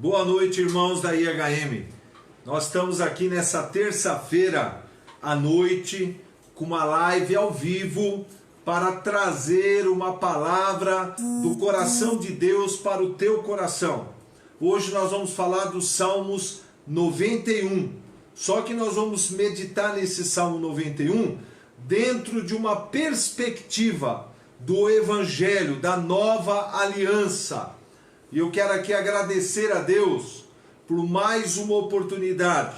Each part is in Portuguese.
Boa noite, irmãos da IHM. Nós estamos aqui nessa terça-feira à noite com uma live ao vivo para trazer uma palavra do coração de Deus para o teu coração. Hoje nós vamos falar dos Salmos 91. Só que nós vamos meditar nesse Salmo 91 dentro de uma perspectiva do Evangelho, da nova aliança. E eu quero aqui agradecer a Deus por mais uma oportunidade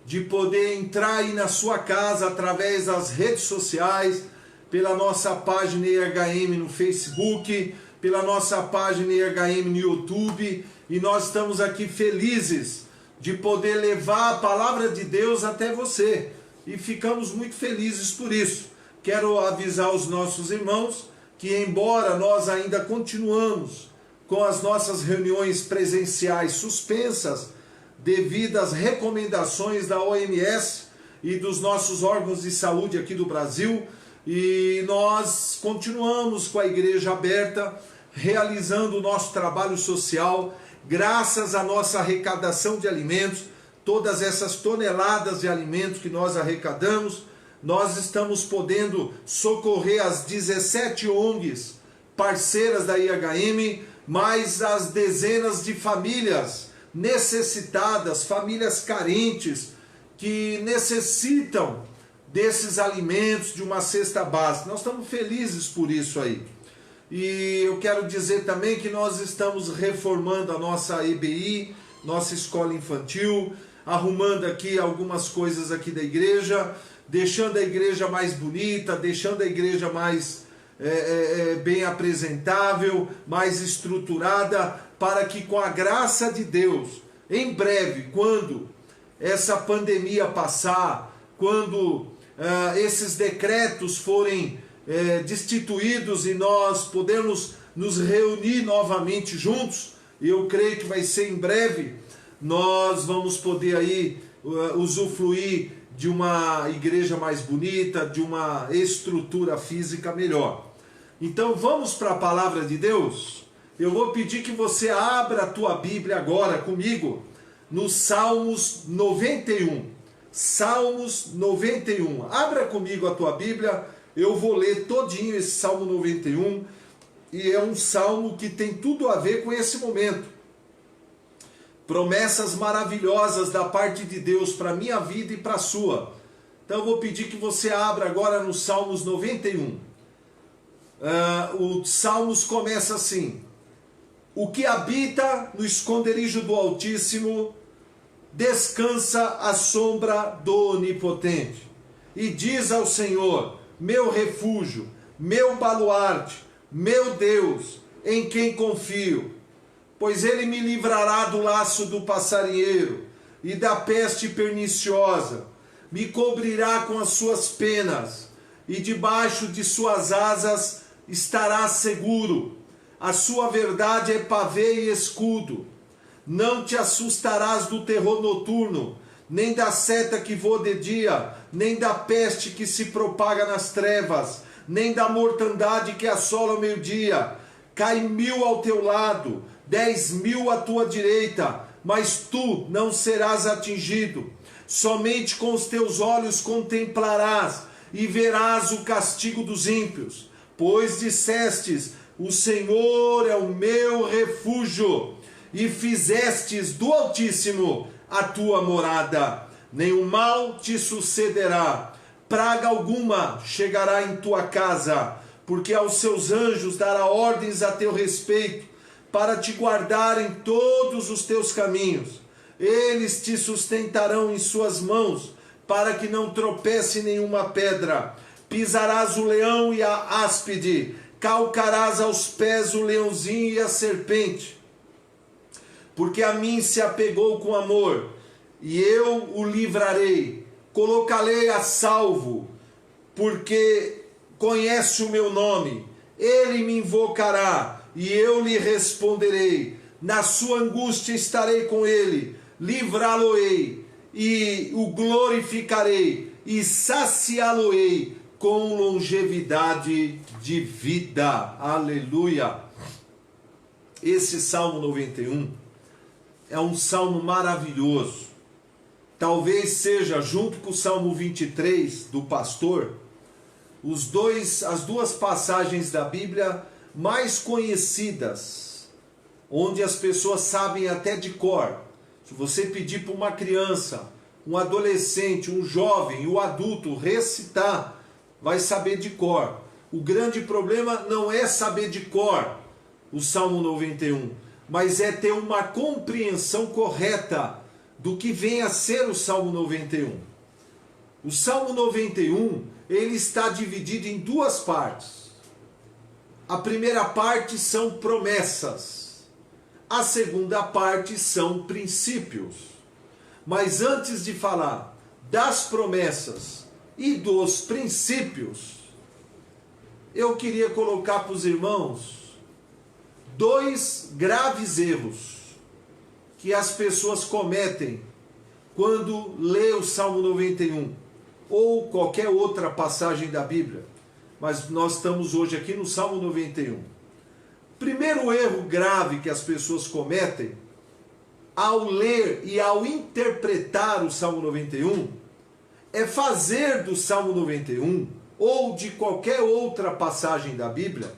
de poder entrar aí na sua casa através das redes sociais, pela nossa página IHM no Facebook, pela nossa página IHM no YouTube, e nós estamos aqui felizes de poder levar a palavra de Deus até você, e ficamos muito felizes por isso. Quero avisar os nossos irmãos que, embora nós ainda continuamos com as nossas reuniões presenciais suspensas devido às recomendações da OMS e dos nossos órgãos de saúde aqui do Brasil, e nós continuamos com a igreja aberta, realizando o nosso trabalho social, graças à nossa arrecadação de alimentos, todas essas toneladas de alimentos que nós arrecadamos, nós estamos podendo socorrer as 17 ONGs parceiras da IHM, mais as dezenas de famílias necessitadas, famílias carentes, que necessitam desses alimentos, de uma cesta básica. Nós estamos felizes por isso aí. E eu quero dizer também que nós estamos reformando a nossa EBI, nossa escola infantil, arrumando aqui algumas coisas aqui da igreja, deixando a igreja mais bonita, deixando a igreja mais bem apresentável, mais estruturada, para que com a graça de Deus, em breve, quando essa pandemia passar, quando esses decretos forem destituídos e nós pudermos nos reunir novamente juntos, e eu creio que vai ser em breve, nós vamos poder aí usufruir de uma igreja mais bonita, de uma estrutura física melhor. Então vamos para a palavra de Deus. Eu vou pedir que você abra a tua Bíblia agora comigo no Salmos 91. Salmos 91. Abra comigo a tua Bíblia, eu vou ler todinho esse Salmo 91, e é um salmo que tem tudo a ver com esse momento. Promessas maravilhosas da parte de Deus para a minha vida e para a sua. Então eu vou pedir que você abra agora no Salmos 91. O Salmos começa assim: o que habita no esconderijo do Altíssimo descansa à sombra do Onipotente, e diz ao Senhor, meu refúgio, meu baluarte, meu Deus, em quem confio. Pois ele me livrará do laço do passarinheiro e da peste perniciosa, me cobrirá com as suas penas, e debaixo de suas asas estará seguro. A sua verdade é pavê e escudo. Não te assustarás do terror noturno, nem da seta que voa de dia, nem da peste que se propaga nas trevas, nem da mortandade que assola o meio-dia. Cai 1000 ao teu lado, 10.000 à tua direita, mas tu não serás atingido. Somente com os teus olhos contemplarás e verás o castigo dos ímpios. Pois dissestes, o Senhor é o meu refúgio, e fizestes do Altíssimo a tua morada. Nenhum mal te sucederá, praga alguma chegará em tua casa, porque aos seus anjos dará ordens a teu respeito, para te guardar em todos os teus caminhos. Eles te sustentarão em suas mãos, para que não tropece nenhuma pedra. Pisarás o leão e a áspide, calcarás aos pés o leãozinho e a serpente. Porque a mim se apegou com amor, e eu o livrarei, colocá-lo a salvo, porque conhece o meu nome. Ele me invocará, e eu lhe responderei. Na sua angústia estarei com ele, livrá-lo-ei, e o glorificarei, e saciá-lo-ei com longevidade de vida. Aleluia! Esse Salmo 91 é um salmo maravilhoso. Talvez seja, junto com o Salmo 23 do pastor, as duas passagens da Bíblia mais conhecidas, onde as pessoas sabem até de cor. Se você pedir para uma criança, um adolescente, um jovem, um adulto recitar, vai saber de cor. O grande problema não é saber de cor o Salmo 91, mas é ter uma compreensão correta do que vem a ser o Salmo 91. O Salmo 91, ele está dividido em duas partes. A primeira parte são promessas. A segunda parte são princípios. Mas antes de falar das promessas e dos princípios, eu queria colocar para os irmãos dois graves erros que as pessoas cometem quando lê o Salmo 91 ou qualquer outra passagem da Bíblia. Mas nós estamos hoje aqui no Salmo 91. Primeiro erro grave que as pessoas cometem ao ler e ao interpretar o Salmo 91 é fazer do Salmo 91 ou de qualquer outra passagem da Bíblia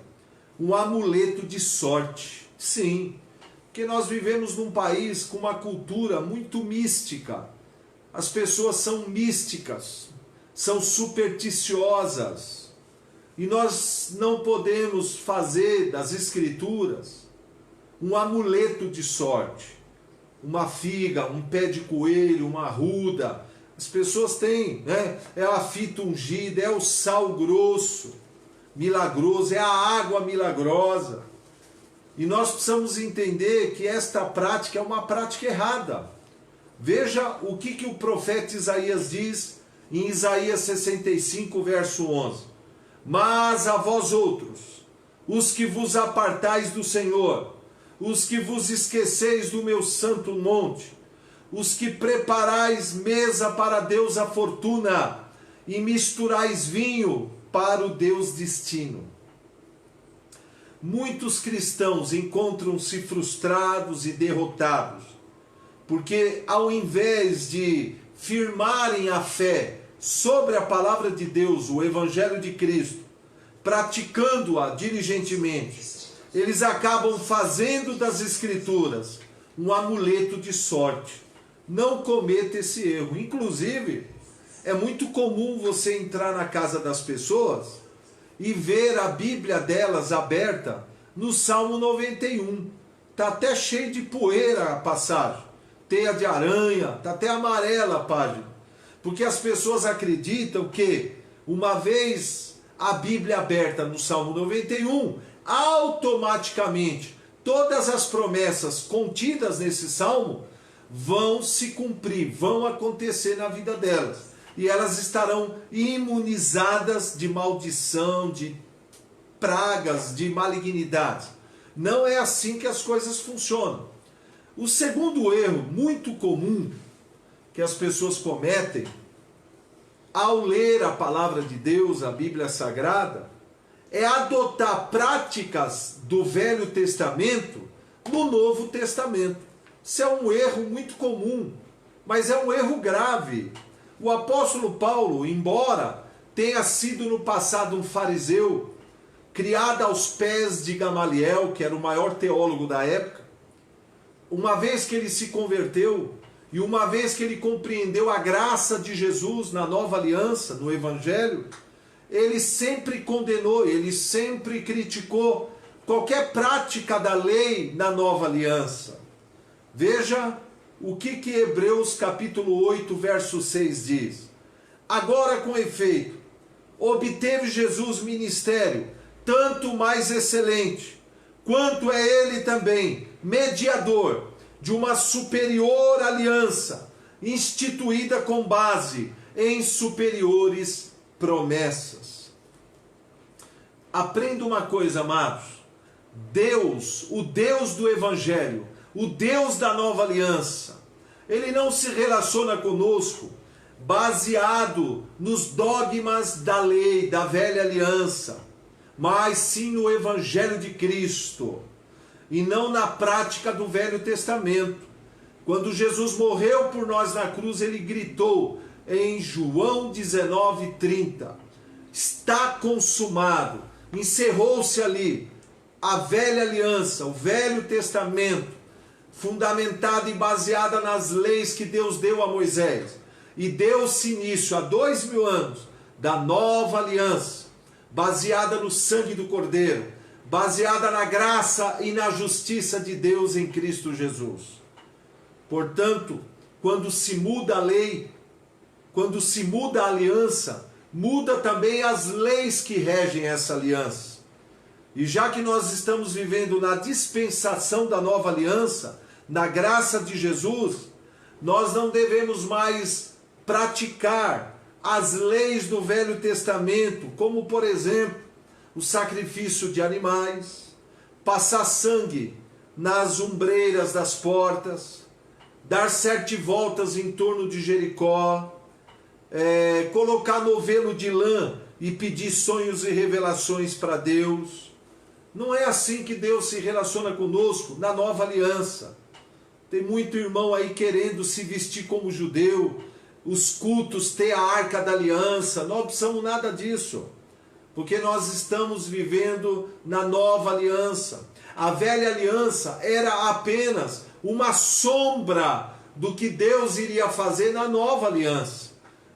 um amuleto de sorte. Sim, porque nós vivemos num país com uma cultura muito mística. As pessoas são místicas, são supersticiosas. E nós não podemos fazer das Escrituras um amuleto de sorte. Uma figa, um pé de coelho, uma arruda. As pessoas têm, né? É a fita ungida, é o sal grosso, milagroso, é a água milagrosa. E nós precisamos entender que esta prática é uma prática errada. Veja o que o profeta Isaías diz em Isaías 65, verso 11. Mas a vós outros, os que vos apartais do Senhor, os que vos esqueceis do meu santo monte, os que preparais mesa para Deus a fortuna e misturais vinho para o Deus destino. Muitos cristãos encontram-se frustrados e derrotados, porque ao invés de firmarem a fé sobre a palavra de Deus, o Evangelho de Cristo, praticando-a diligentemente, eles acabam fazendo das Escrituras um amuleto de sorte. Não cometa esse erro. Inclusive, é muito comum você entrar na casa das pessoas e ver a Bíblia delas aberta no Salmo 91. Está até cheio de poeira a passagem, teia de aranha, está até amarela a página. Porque as pessoas acreditam que, uma vez a Bíblia aberta no Salmo 91, automaticamente todas as promessas contidas nesse salmo vão se cumprir, vão acontecer na vida delas. E elas estarão imunizadas de maldição, de pragas, de malignidade. Não é assim que as coisas funcionam. O segundo erro muito comum que as pessoas cometem ao ler a palavra de Deus, a Bíblia Sagrada, é adotar práticas do Velho Testamento no Novo Testamento. Isso é um erro muito comum, mas é um erro grave. O apóstolo Paulo, embora tenha sido no passado um fariseu, criado aos pés de Gamaliel, que era o maior teólogo da época, uma vez que ele se converteu e uma vez que ele compreendeu a graça de Jesus na nova aliança, no Evangelho, ele sempre condenou, ele sempre criticou qualquer prática da lei na nova aliança. Veja o que Hebreus capítulo 8, verso 6 diz. Agora, com efeito, obteve Jesus ministério, tanto mais excelente, quanto é ele também mediador de uma superior aliança, instituída com base em superiores promessas. Aprenda uma coisa, amados. Deus, o Deus do Evangelho, o Deus da nova aliança, ele não se relaciona conosco baseado nos dogmas da lei, da velha aliança, mas sim no Evangelho de Cristo, e não na prática do Velho Testamento. Quando Jesus morreu por nós na cruz, ele gritou em João 19:30, está consumado. Encerrou-se ali a velha aliança, o velho testamento, fundamentada e baseada nas leis que Deus deu a Moisés. E deu-se início há 2000 anos da nova aliança, baseada no sangue do Cordeiro, baseada na graça e na justiça de Deus em Cristo Jesus. Portanto, quando se muda a lei, quando se muda a aliança, muda também as leis que regem essa aliança. E já que nós estamos vivendo na dispensação da nova aliança, na graça de Jesus, nós não devemos mais praticar as leis do Velho Testamento, como por exemplo, o sacrifício de animais, passar sangue nas ombreiras das portas, dar 7 voltas em torno de Jericó, colocar novelo de lã e pedir sonhos e revelações para Deus. Não é assim que Deus se relaciona conosco na nova aliança. Tem muito irmão aí querendo se vestir como judeu, os cultos ter a arca da aliança. Não precisamos nada disso, porque nós estamos vivendo na nova aliança. A velha aliança era apenas uma sombra do que Deus iria fazer na nova aliança.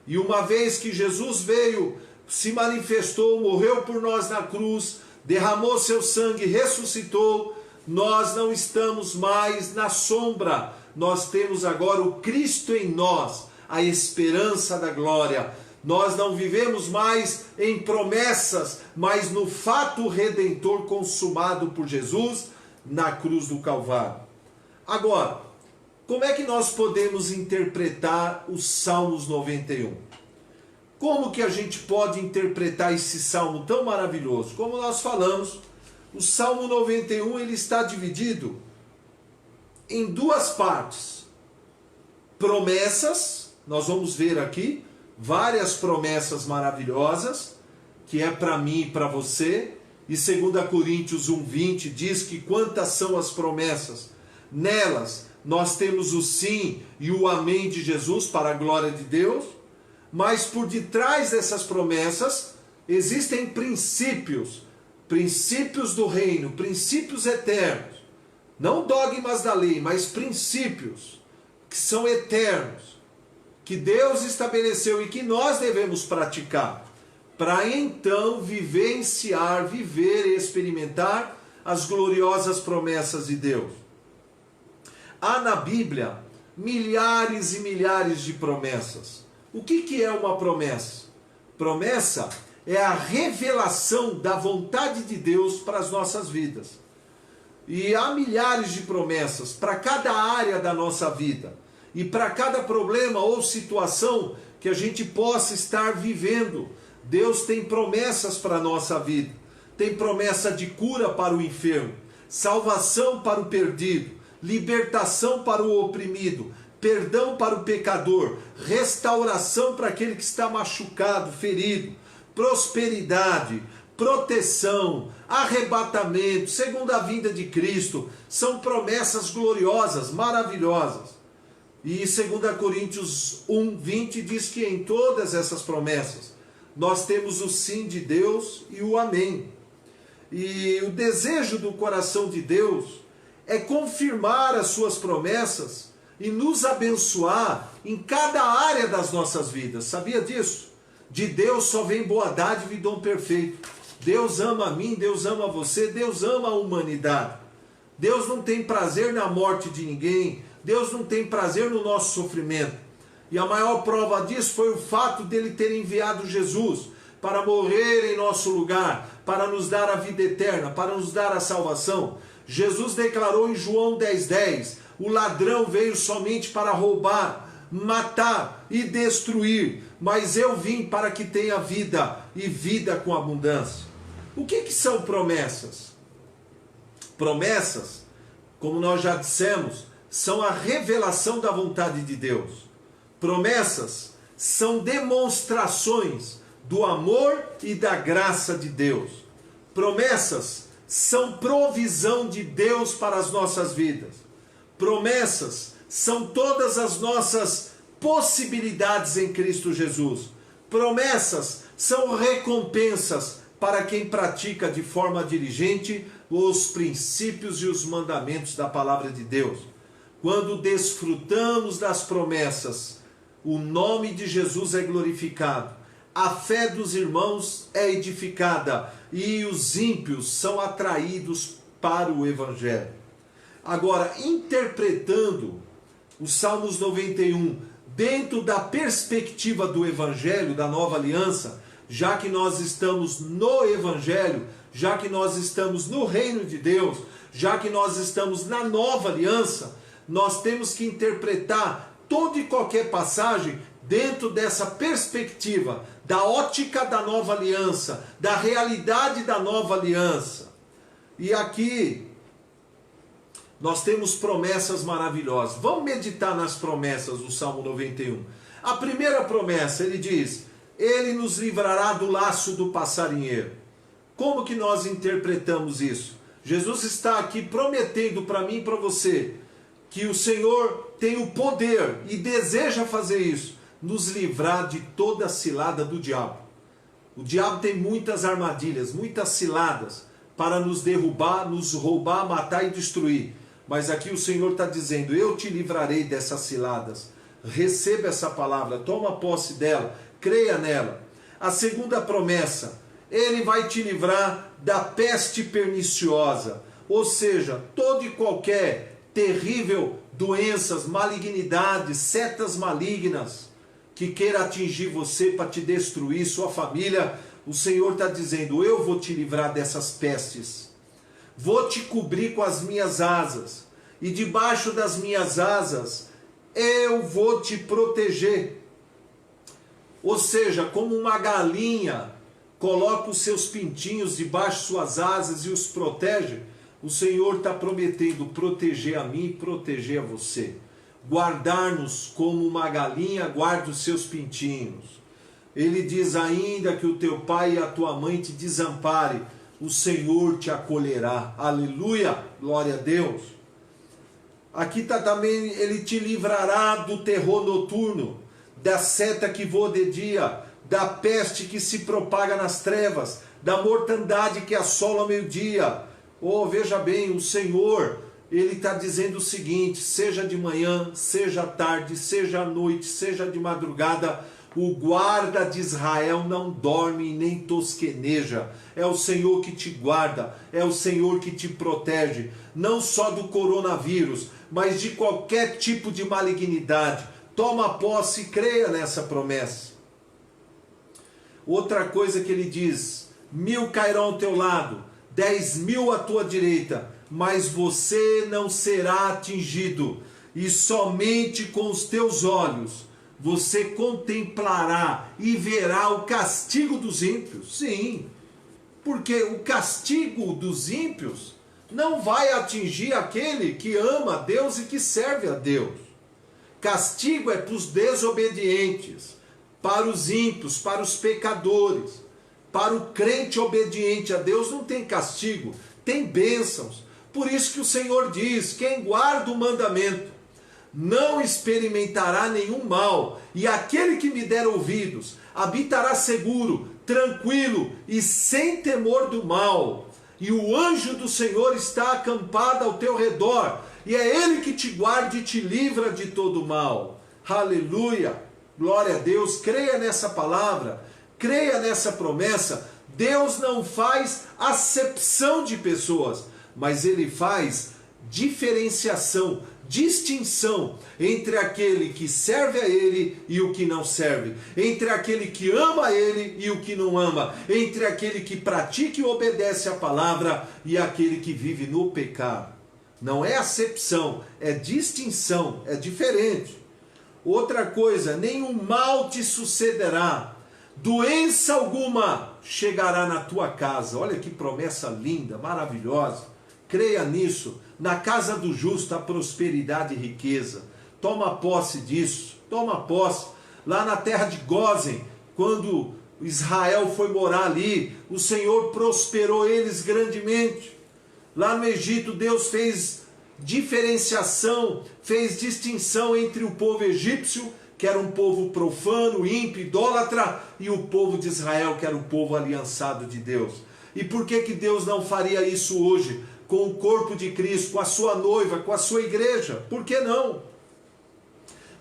E uma vez que Jesus veio, se manifestou, morreu por nós na cruz, derramou seu sangue, ressuscitou, nós não estamos mais na sombra. Nós temos agora o Cristo em nós, a esperança da glória. Nós não vivemos mais em promessas, mas no fato redentor consumado por Jesus na cruz do Calvário. Agora, como é que nós podemos interpretar os Salmos 91? Como que a gente pode interpretar esse salmo tão maravilhoso? Como nós falamos, o Salmo 91 ele está dividido em 2 partes. Promessas, nós vamos ver aqui várias promessas maravilhosas, que é para mim e para você. E 2 Coríntios 1:20 diz que quantas são as promessas? Nelas nós temos o sim e o amém de Jesus para a glória de Deus, mas por detrás dessas promessas existem princípios do reino, princípios eternos, não dogmas da lei, mas princípios que são eternos, que Deus estabeleceu e que nós devemos praticar, para então vivenciar, viver e experimentar as gloriosas promessas de Deus. Há na Bíblia milhares e milhares de promessas. O que é uma promessa? Promessa é a revelação da vontade de Deus para as nossas vidas. E há milhares de promessas para cada área da nossa vida. E para cada problema ou situação que a gente possa estar vivendo. Deus tem promessas para a nossa vida. Tem promessa de cura para o enfermo, salvação para o perdido, libertação para o oprimido, perdão para o pecador, restauração para aquele que está machucado, ferido, prosperidade, proteção, arrebatamento, segunda vinda de Cristo. São promessas gloriosas, maravilhosas. E 2 Coríntios 1:20 diz que em todas essas promessas nós temos o sim de Deus e o amém. E o desejo do coração de Deus é confirmar as suas promessas e nos abençoar em cada área das nossas vidas. Sabia disso? De Deus só vem boa dádiva e dom perfeito. Deus ama a mim, Deus ama você, Deus ama a humanidade. Deus não tem prazer na morte de ninguém, Deus não tem prazer no nosso sofrimento. E a maior prova disso foi o fato dele ter enviado Jesus para morrer em nosso lugar, para nos dar a vida eterna, para nos dar a salvação. Jesus declarou em João 10:10, o ladrão veio somente para roubar, matar e destruir, mas eu vim para que tenha vida e vida com abundância. O que são promessas? Promessas, como nós já dissemos, são a revelação da vontade de Deus. Promessas são demonstrações do amor e da graça de Deus. Promessas são provisão de Deus para as nossas vidas. Promessas são todas as nossas possibilidades em Cristo Jesus. Promessas são recompensas para quem pratica de forma diligente os princípios e os mandamentos da palavra de Deus. Quando desfrutamos das promessas, o nome de Jesus é glorificado, a fé dos irmãos é edificada e os ímpios são atraídos para o Evangelho. Agora, interpretando os Salmos 91 dentro da perspectiva do Evangelho, da nova aliança, já que nós estamos no Evangelho, já que nós estamos no reino de Deus, já que nós estamos na nova aliança, nós temos que interpretar toda e qualquer passagem dentro dessa perspectiva, da ótica da nova aliança, da realidade da nova aliança. E aqui nós temos promessas maravilhosas. Vamos meditar nas promessas do Salmo 91. A primeira promessa, ele diz: Ele nos livrará do laço do passarinheiro. Como que nós interpretamos isso? Jesus está aqui prometendo para mim e para você que o Senhor tem o poder e deseja fazer isso, nos livrar de toda a cilada do diabo. O diabo tem muitas armadilhas, muitas ciladas para nos derrubar, nos roubar, matar e destruir. Mas aqui o Senhor está dizendo: eu te livrarei dessas ciladas. Receba essa palavra, toma posse dela, creia nela. A segunda promessa: Ele vai te livrar da peste perniciosa, ou seja, toda e qualquer terrível doenças, malignidades, setas malignas que queira atingir você para te destruir, sua família. O Senhor está dizendo: eu vou te livrar dessas pestes, vou te cobrir com as minhas asas, e debaixo das minhas asas eu vou te proteger. Ou seja, como uma galinha coloca os seus pintinhos debaixo de suas asas e os protege, o Senhor está prometendo proteger a mim e proteger a você. Guardar-nos como uma galinha guarda os seus pintinhos. Ele diz ainda que o teu pai e a tua mãe te desamparem, o Senhor te acolherá. Aleluia, glória a Deus. Aqui está também: Ele te livrará do terror noturno, da seta que voa de dia, da peste que se propaga nas trevas, da mortandade que assola ao meio-dia. Oh, veja bem, o Senhor, Ele está dizendo o seguinte: seja de manhã, seja à tarde, seja à noite, seja de madrugada, o guarda de Israel não dorme nem tosqueneja. É o Senhor que te guarda, é o Senhor que te protege, não só do coronavírus, mas de qualquer tipo de malignidade. Toma posse e creia nessa promessa. Outra coisa que ele diz: 1000 cairão ao teu lado, 10.000 à tua direita, mas você não será atingido, e somente com os teus olhos você contemplará e verá o castigo dos ímpios. Sim, porque o castigo dos ímpios não vai atingir aquele que ama a Deus e que serve a Deus. Castigo é para os desobedientes, para os ímpios, para os pecadores. Para o crente obediente a Deus não tem castigo, tem bênçãos. Por isso que o Senhor diz: quem guarda o mandamento não experimentará nenhum mal, e aquele que me der ouvidos habitará seguro, tranquilo e sem temor do mal. E o anjo do Senhor está acampado ao teu redor, e é Ele que te guarda e te livra de todo mal. Aleluia, glória a Deus. Creia nessa palavra, creia nessa promessa. Deus não faz acepção de pessoas, mas Ele faz diferenciação, distinção entre aquele que serve a Ele e o que não serve, entre aquele que ama a Ele e o que não ama, entre aquele que pratica e obedece a palavra e aquele que vive no pecado. Não é acepção, é distinção, é diferente. Outra coisa: nenhum mal te sucederá, doença alguma chegará na tua casa. Olha que promessa linda, maravilhosa. Creia nisso. Na casa do justo há prosperidade e riqueza. Toma posse disso, toma posse. Lá na terra de Gósen, quando Israel foi morar ali, o Senhor prosperou eles grandemente. Lá no Egito, Deus fez diferenciação, fez distinção entre o povo egípcio, que era um povo profano, ímpio, idólatra, e o povo de Israel, que era o povo aliançado de Deus. E por que Deus não faria isso hoje com o corpo de Cristo, com a sua noiva, com a sua igreja? Por que não?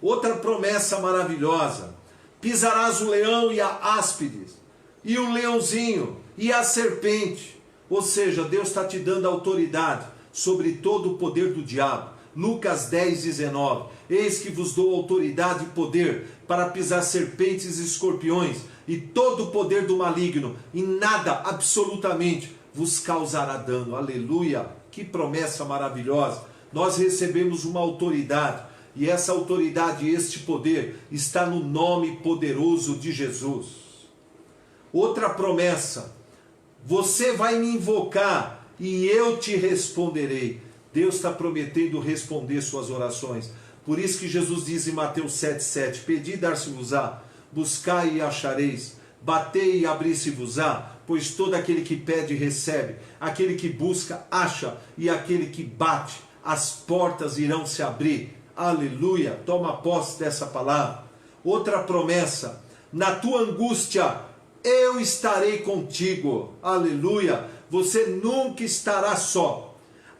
Outra promessa maravilhosa: pisarás o leão e a áspides, e o leãozinho, e a serpente. Ou seja, Deus está te dando autoridade sobre todo o poder do diabo. Lucas 10:19, eis que vos dou autoridade e poder para pisar serpentes e escorpiões, e todo o poder do maligno, e nada absolutamente vos causará dano. Aleluia! Que promessa maravilhosa! Nós recebemos uma autoridade, e essa autoridade e este poder está no nome poderoso de Jesus. Outra promessa: você vai me invocar e eu te responderei. Deus está prometendo responder suas orações. Por isso que Jesus diz em Mateus 7,7, pedi e dar-se-vos-á, buscai e achareis, batei e abrir-se-vos-á, pois todo aquele que pede recebe, aquele que busca acha, e aquele que bate, as portas irão se abrir. Aleluia! Toma posse dessa palavra. Outra promessa: na tua angústia eu estarei contigo. Aleluia! Você nunca estará só.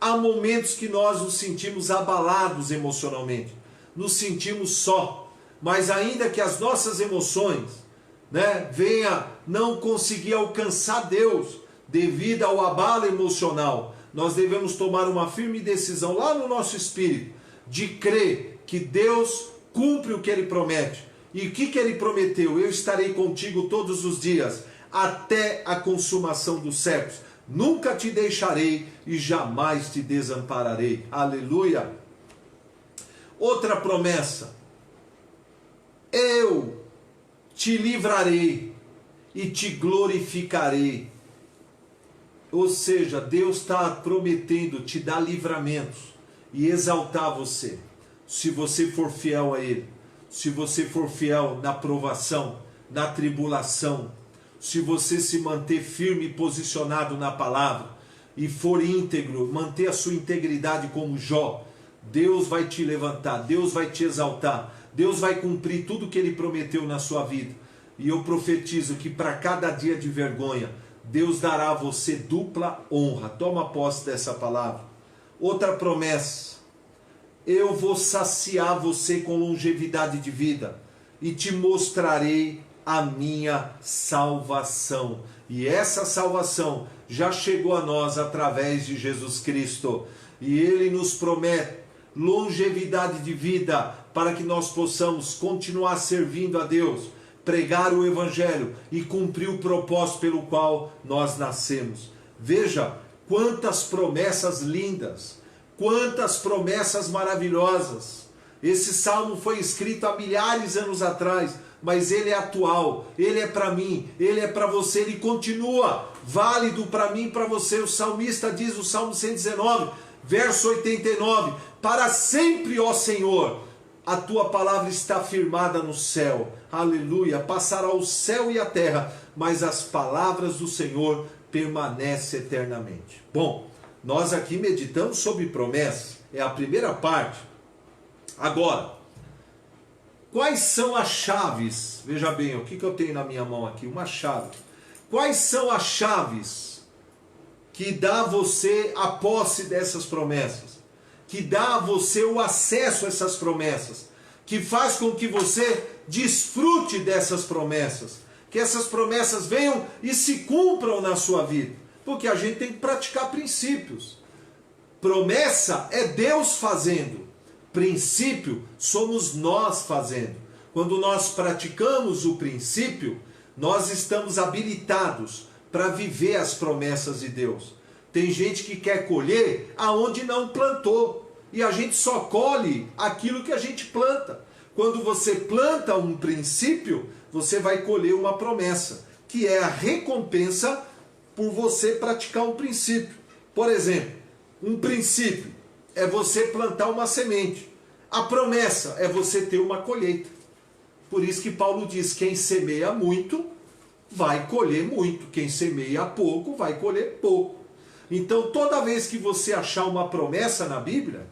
Há momentos que nós nos sentimos abalados emocionalmente, nos sentimos só, mas ainda que as nossas emoções, venha não conseguir alcançar Deus devido ao abalo emocional, nós devemos tomar uma firme decisão lá no nosso espírito de crer que Deus cumpre o que Ele promete. E o que Ele prometeu? Eu estarei contigo todos os dias, até a consumação dos séculos. Nunca te deixarei e jamais te desampararei. Aleluia! Outra promessa: eu te livrarei e te glorificarei. Ou seja, Deus está prometendo te dar livramentos e exaltar você, se você for fiel a Ele, se você for fiel na provação, na tribulação, se você se manter firme e posicionado na palavra, e for íntegro, manter a sua integridade como Jó, Deus vai te levantar, Deus vai te exaltar, Deus vai cumprir tudo que Ele prometeu na sua vida. E eu profetizo que para cada dia de vergonha, Deus dará a você dupla honra. Toma posse dessa palavra. Outra promessa: eu vou saciar você com longevidade de vida e te mostrarei a minha salvação. E essa salvação já chegou a nós através de Jesus Cristo. E Ele nos promete longevidade de vida para que nós possamos continuar servindo a Deus, pregar o Evangelho e cumprir o propósito pelo qual nós nascemos. Veja quantas promessas lindas, quantas promessas maravilhosas. Esse salmo foi escrito há milhares de anos atrás, mas ele é atual, ele é para mim, ele é para você, ele continua válido para mim e para você. O salmista diz no Salmo 119, verso 89, para sempre, ó Senhor, a tua palavra está firmada no céu. Aleluia! Passará o céu e a terra, mas as palavras do Senhor permanecem eternamente. Bom, nós aqui meditamos sobre promessas, é a primeira parte. Agora, quais são as chaves? Veja bem, o que eu tenho na minha mão aqui? Uma chave. Quais são as chaves que dá a você a posse dessas promessas? Que dá a você o acesso a essas promessas? Que faz com que você desfrute dessas promessas? Que essas promessas venham e se cumpram na sua vida? Porque a gente tem que praticar princípios. Promessa é Deus fazendo. Princípio somos nós fazendo. Quando nós praticamos o princípio, nós estamos habilitados para viver as promessas de Deus. Tem gente que quer colher aonde não plantou, e a gente só colhe aquilo que a gente planta. Quando você planta um princípio, você vai colher uma promessa, que é a recompensa por você praticar um princípio. Por exemplo, um princípio é você plantar uma semente. A promessa é você ter uma colheita. Por isso que Paulo diz, quem semeia muito, vai colher muito. Quem semeia pouco, vai colher pouco. Então, toda vez que você achar uma promessa na Bíblia,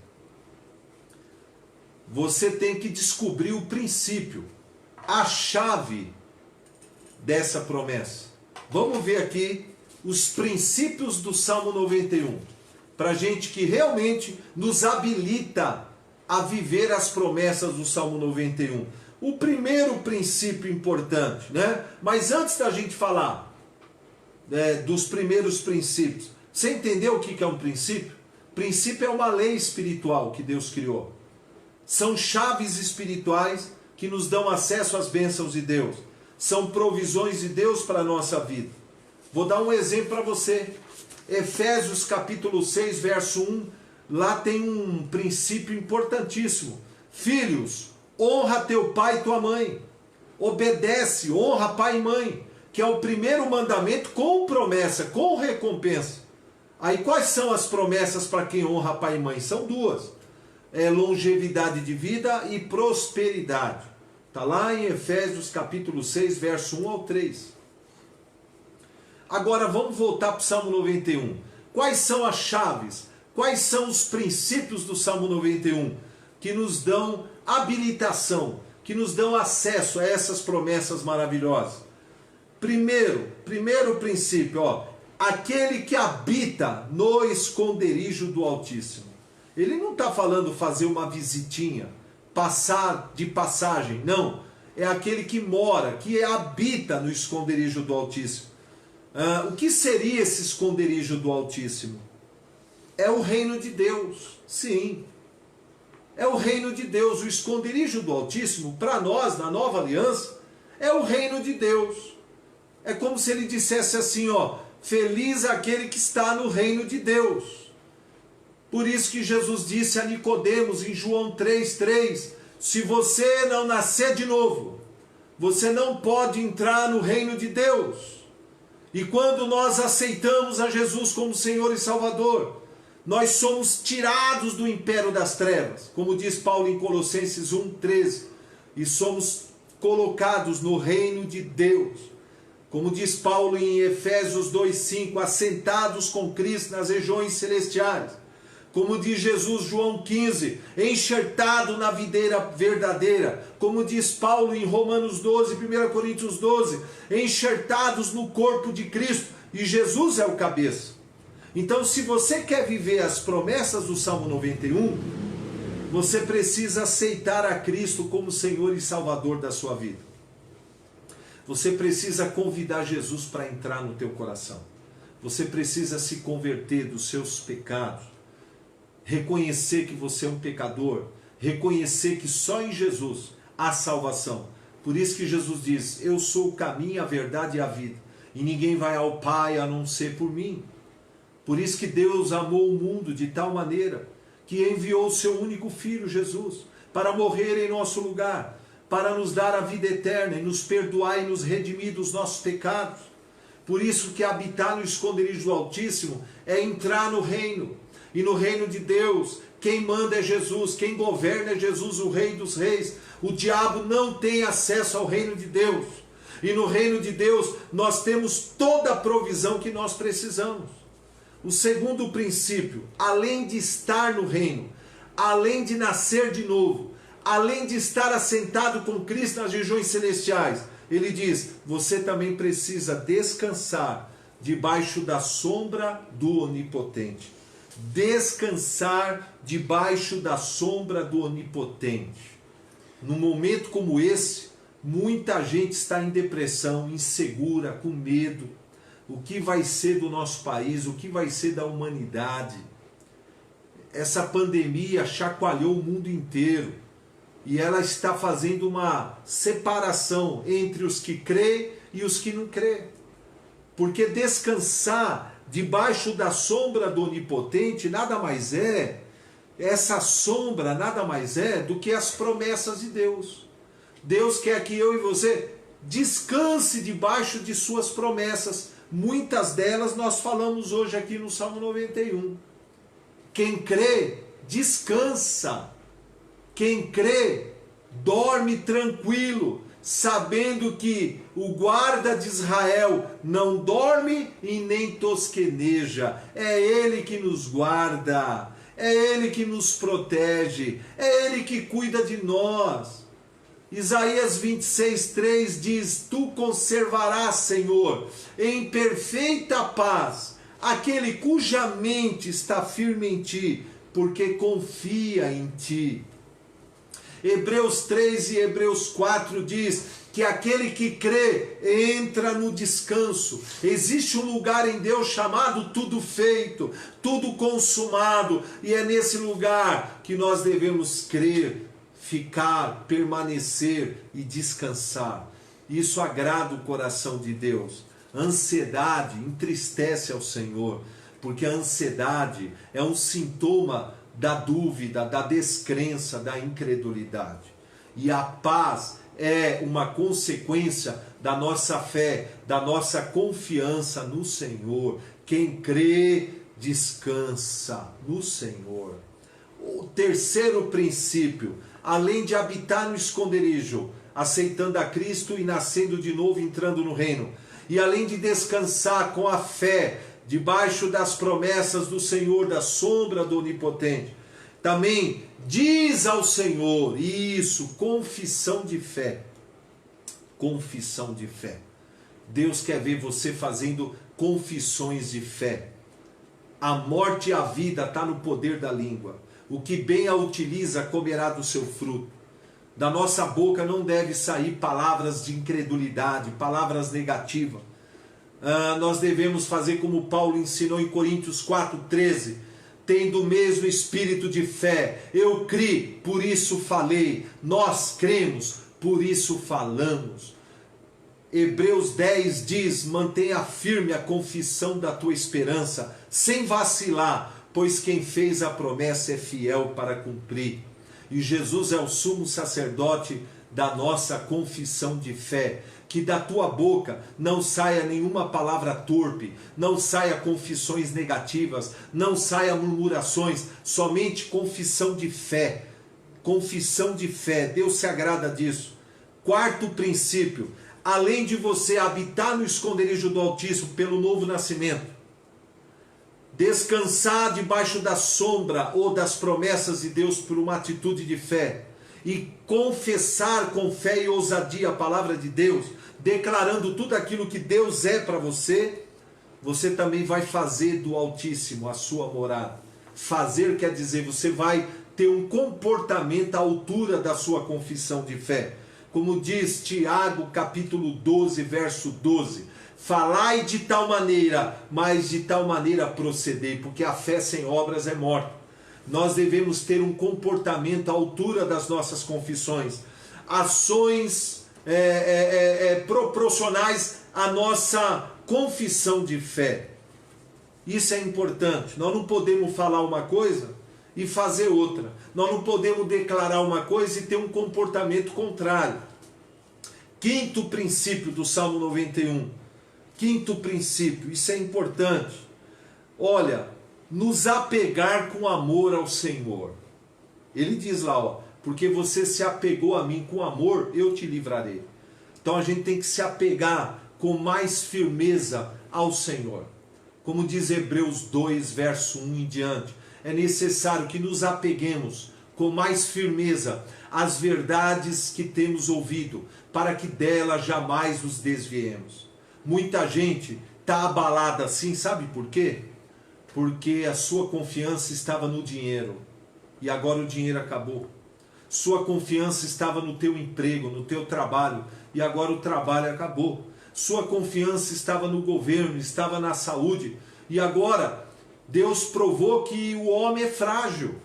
você tem que descobrir o princípio, a chave dessa promessa. Vamos ver aqui os princípios do Salmo 91, para gente que realmente nos habilita a viver as promessas do Salmo 91. O primeiro princípio importante, né? Mas antes da gente falar dos primeiros princípios, você entendeu o que é um princípio? Princípio é uma lei espiritual que Deus criou. São chaves espirituais que nos dão acesso às bênçãos de Deus. São provisões de Deus para a nossa vida. Vou dar um exemplo para você. Efésios capítulo 6, verso 1. Lá tem um princípio importantíssimo. Filhos, honra teu pai e tua mãe. Obedece, honra pai e mãe. Que é o primeiro mandamento com promessa, com recompensa. Aí quais são as promessas para quem honra pai e mãe? São duas. Longevidade de vida e prosperidade. Está lá em Efésios capítulo 6, verso 1 ao 3. Agora vamos voltar para o Salmo 91. Quais são as chaves? Quais são os princípios do Salmo 91 que nos dão habilitação, que nos dão acesso a essas promessas maravilhosas? Primeiro princípio, aquele que habita no esconderijo do Altíssimo. Ele não está falando fazer uma visitinha, passar de passagem, não. É aquele que mora, que habita no esconderijo do Altíssimo. O que seria esse esconderijo do Altíssimo? É o reino de Deus, sim. É o reino de Deus. O esconderijo do Altíssimo, para nós, na nova aliança, é o reino de Deus. É como se ele dissesse assim, feliz aquele que está no reino de Deus. Por isso que Jesus disse a Nicodemos em João 3,3, se você não nascer de novo, você não pode entrar no reino de Deus. E quando nós aceitamos a Jesus como Senhor e Salvador, nós somos tirados do império das trevas, como diz Paulo em Colossenses 1,13, e somos colocados no reino de Deus. Como diz Paulo em Efésios 2,5, assentados com Cristo nas regiões celestiais. Como diz Jesus, João 15, enxertado na videira verdadeira. Como diz Paulo em Romanos 12, 1 Coríntios 12, enxertados no corpo de Cristo. E Jesus é o cabeça. Então, se você quer viver as promessas do Salmo 91, você precisa aceitar a Cristo como Senhor e Salvador da sua vida. Você precisa convidar Jesus para entrar no teu coração. Você precisa se converter dos seus pecados. Reconhecer que você é um pecador, reconhecer que só em Jesus há salvação. Por isso que Jesus diz, eu sou o caminho, a verdade e a vida, e ninguém vai ao Pai a não ser por mim. Por isso que Deus amou o mundo de tal maneira, que enviou o seu único Filho, Jesus, para morrer em nosso lugar, para nos dar a vida eterna, e nos perdoar e nos redimir dos nossos pecados. Por isso que habitar no esconderijo do Altíssimo é entrar no reino. E no reino de Deus, quem manda é Jesus, quem governa é Jesus, o Rei dos Reis. O diabo não tem acesso ao reino de Deus. E no reino de Deus, nós temos toda a provisão que nós precisamos. O segundo princípio, além de estar no reino, além de nascer de novo, além de estar assentado com Cristo nas regiões celestiais, ele diz, você também precisa descansar debaixo da sombra do Onipotente. Descansar debaixo da sombra do Onipotente. Num momento como esse, muita gente está em depressão, insegura, com medo. O que vai ser do nosso país? O que vai ser da humanidade? Essa pandemia chacoalhou o mundo inteiro e ela está fazendo uma separação entre os que crêem e os que não crêem. Porque descansar debaixo da sombra do Onipotente nada mais é, essa sombra nada mais é do que as promessas de Deus. Deus quer que eu e você descanse debaixo de suas promessas. Muitas delas nós falamos hoje aqui no Salmo 91. Quem crê, descansa. Quem crê, dorme tranquilo. sabendo que o guarda de Israel não dorme e nem tosqueneja. É Ele que nos guarda, é Ele que nos protege, é Ele que cuida de nós. Isaías 26:3 diz: Tu conservarás, Senhor, em perfeita paz aquele cuja mente está firme em Ti, porque confia em Ti. Hebreus 3 e Hebreus 4 diz que aquele que crê entra no descanso. Existe um lugar em Deus chamado tudo feito, tudo consumado, e é nesse lugar que nós devemos crer, ficar, permanecer e descansar. Isso agrada o coração de Deus. A ansiedade entristece ao Senhor, porque a ansiedade é um sintoma da dúvida, da descrença, da incredulidade. E a paz é uma consequência da nossa fé, da nossa confiança no Senhor. Quem crê, descansa no Senhor. O terceiro princípio, além de habitar no esconderijo, aceitando a Cristo e nascendo de novo, entrando no reino, e além de descansar com a fé, debaixo das promessas do Senhor, da sombra do Onipotente, também diz ao Senhor, isso, confissão de fé. Confissão de fé. Deus quer ver você fazendo confissões de fé. A morte e a vida está no poder da língua. O que bem a utiliza comerá do seu fruto. Da nossa boca não deve sair palavras de incredulidade, palavras negativas. Nós devemos fazer como Paulo ensinou em Coríntios 4:13, tendo o mesmo espírito de fé. Eu criei, por isso falei. Nós cremos, por isso falamos. Hebreus 10 diz: mantenha firme a confissão da tua esperança, sem vacilar, pois quem fez a promessa é fiel para cumprir. E Jesus é o sumo sacerdote da nossa confissão de fé. Que da tua boca não saia nenhuma palavra torpe, não saia confissões negativas, não saia murmurações, somente confissão de fé. Confissão de fé, Deus se agrada disso. Quarto princípio, além de você habitar no esconderijo do Altíssimo pelo novo nascimento, descansar debaixo da sombra ou das promessas de Deus por uma atitude de fé, e confessar com fé e ousadia a palavra de Deus, declarando tudo aquilo que Deus é para você, você também vai fazer do Altíssimo a sua morada. Fazer quer dizer, você vai ter um comportamento à altura da sua confissão de fé. Como diz Tiago capítulo 12, verso 12, falai de tal maneira, mas de tal maneira procedei, porque a fé sem obras é morta. Nós devemos ter um comportamento à altura das nossas confissões, ações proporcionais à nossa confissão de fé. Isso é importante. Nós não podemos falar uma coisa e fazer outra. Nós não podemos declarar uma coisa e ter um comportamento contrário. Quinto princípio do Salmo 91. Quinto princípio, isso é importante. Olha, nos apegar com amor ao Senhor. Ele diz lá, porque você se apegou a mim com amor, eu te livrarei. Então a gente tem que se apegar com mais firmeza ao Senhor. Como diz Hebreus 2, verso 1 em diante, é necessário que nos apeguemos com mais firmeza às verdades que temos ouvido, para que delas jamais nos desviemos. Muita gente está abalada assim, sabe por quê? Porque a sua confiança estava no dinheiro, e agora o dinheiro acabou. Sua confiança estava no teu emprego, no teu trabalho, e agora o trabalho acabou. Sua confiança estava no governo, estava na saúde, e agora Deus provou que o homem é frágil,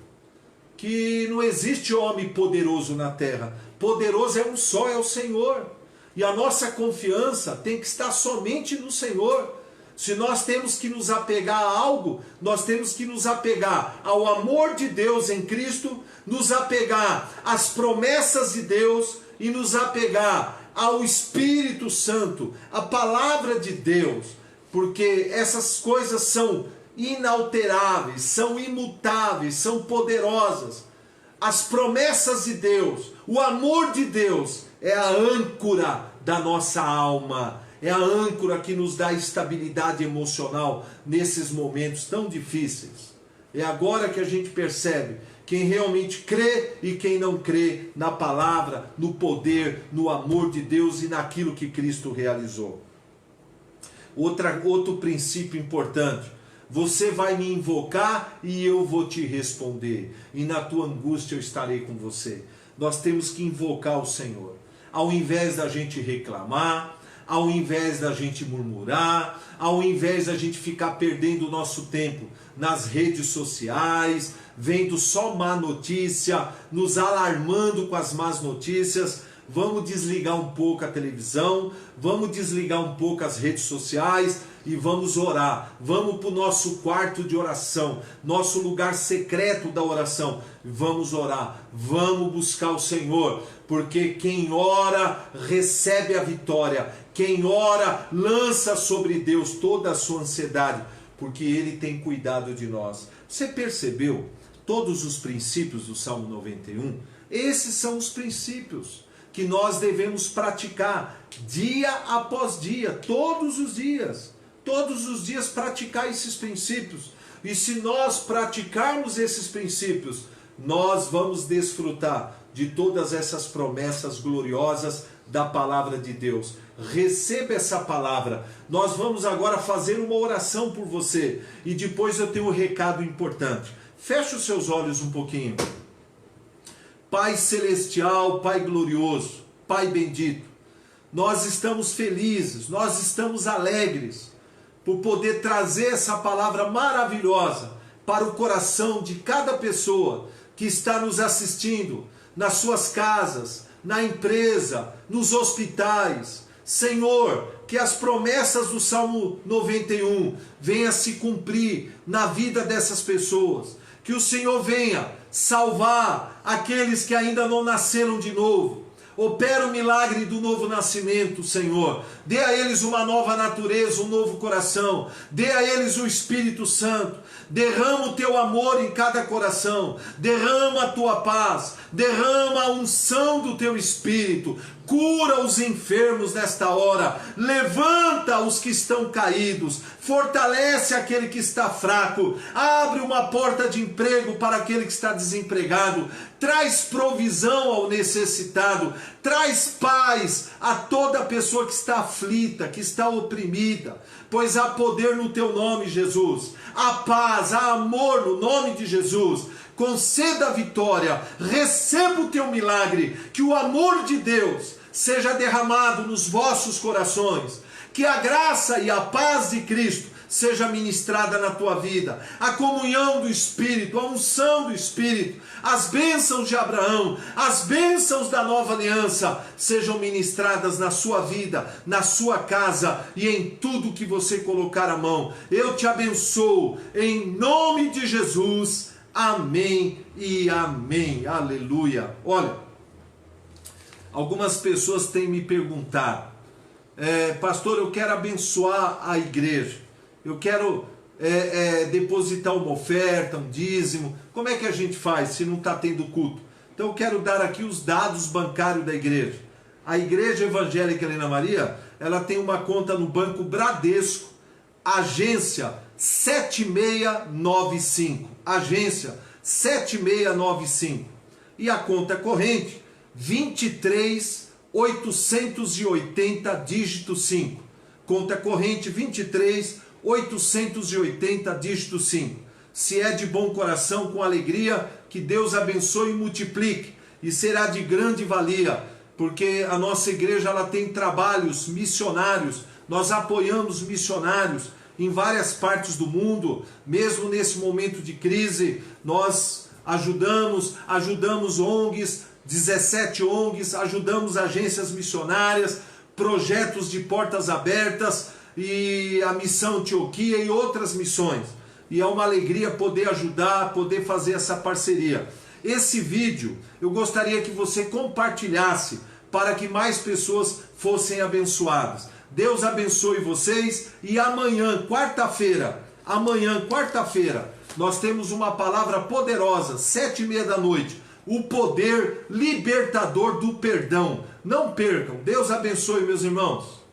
que não existe homem poderoso na terra. Poderoso é um só, é o Senhor. E a nossa confiança tem que estar somente no Senhor. Se nós temos que nos apegar a algo, nós temos que nos apegar ao amor de Deus em Cristo, nos apegar às promessas de Deus e nos apegar ao Espírito Santo, à palavra de Deus, porque essas coisas são inalteráveis, são imutáveis, são poderosas. As promessas de Deus, o amor de Deus é a âncora da nossa alma, é a âncora que nos dá estabilidade emocional nesses momentos tão difíceis. É agora que a gente percebe quem realmente crê e quem não crê na palavra, no poder, no amor de Deus e naquilo que Cristo realizou. Outro princípio importante: você vai me invocar e eu vou te responder, e na tua angústia eu estarei com você. Nós temos que invocar o Senhor, ao invés da gente reclamar, ao invés da gente murmurar, ao invés da gente ficar perdendo o nosso tempo nas redes sociais, vendo só má notícia, nos alarmando com as más notícias. Vamos desligar um pouco a televisão, vamos desligar um pouco as redes sociais e vamos orar. Vamos para o nosso quarto de oração, nosso lugar secreto da oração. Vamos orar, vamos buscar o Senhor, porque quem ora recebe a vitória. Quem ora lança sobre Deus toda a sua ansiedade, porque Ele tem cuidado de nós. Você percebeu todos os princípios do Salmo 91? Esses são os princípios que nós devemos praticar dia após dia, todos os dias praticar esses princípios. E se nós praticarmos esses princípios, nós vamos desfrutar de todas essas promessas gloriosas da palavra de Deus. Receba essa palavra. Nós vamos agora fazer uma oração por você e depois eu tenho um recado importante. Feche os seus olhos um pouquinho. Pai celestial, Pai glorioso, Pai bendito, nós estamos felizes, nós estamos alegres por poder trazer essa palavra maravilhosa para o coração de cada pessoa que está nos assistindo, nas suas casas, na empresa, nos hospitais. Senhor, que as promessas do Salmo 91 venham se cumprir na vida dessas pessoas. Que o Senhor venha salvar aqueles que ainda não nasceram de novo. Opera o milagre do novo nascimento, Senhor. Dê a eles uma nova natureza, um novo coração. Dê a eles o Espírito Santo. Derrama o teu amor em cada coração. Derrama a tua paz. Derrama a unção do teu Espírito. Cura os enfermos nesta hora. Levanta os que estão caídos. Fortalece aquele que está fraco. Abre uma porta de emprego para aquele que está desempregado. Traz provisão ao necessitado. Traz paz a toda pessoa que está aflita, que está oprimida. Pois há poder no teu nome, Jesus. Há paz, há amor no nome de Jesus. Conceda a vitória. Receba o teu milagre. Que o amor de Deus seja derramado nos vossos corações. Que a graça e a paz de Cristo seja ministrada na tua vida. A comunhão do Espírito, a unção do Espírito, as bênçãos de Abraão, as bênçãos da nova aliança sejam ministradas na sua vida, na sua casa e em tudo que você colocar a mão. Eu te abençoo em nome de Jesus. Amém e amém. Aleluia. Olha, algumas pessoas têm me perguntado, pastor, eu quero abençoar a igreja, eu quero depositar uma oferta, um dízimo. Como é que a gente faz se não está tendo culto? Então eu quero dar aqui os dados bancários da igreja. A Igreja Evangélica Helena Maria, ela tem uma conta no Banco Bradesco, agência 7695. Agência 7695. E a conta corrente 23.880, dígito 5. Conta corrente 23.880, dígito 5. Se é de bom coração, com alegria, que Deus abençoe e multiplique. E será de grande valia, porque a nossa igreja ela tem trabalhos missionários. Nós apoiamos missionários em várias partes do mundo. Mesmo nesse momento de crise, nós ajudamos ONGs, 17 ONGs, ajudamos agências missionárias, projetos de portas abertas e a missão Antioquia e outras missões. E é uma alegria poder ajudar, poder fazer essa parceria. Esse vídeo eu gostaria que você compartilhasse para que mais pessoas fossem abençoadas. Deus abençoe vocês e amanhã, quarta-feira, nós temos uma palavra poderosa, 7:30 da noite, o poder libertador do perdão. Não percam. Deus abençoe, meus irmãos.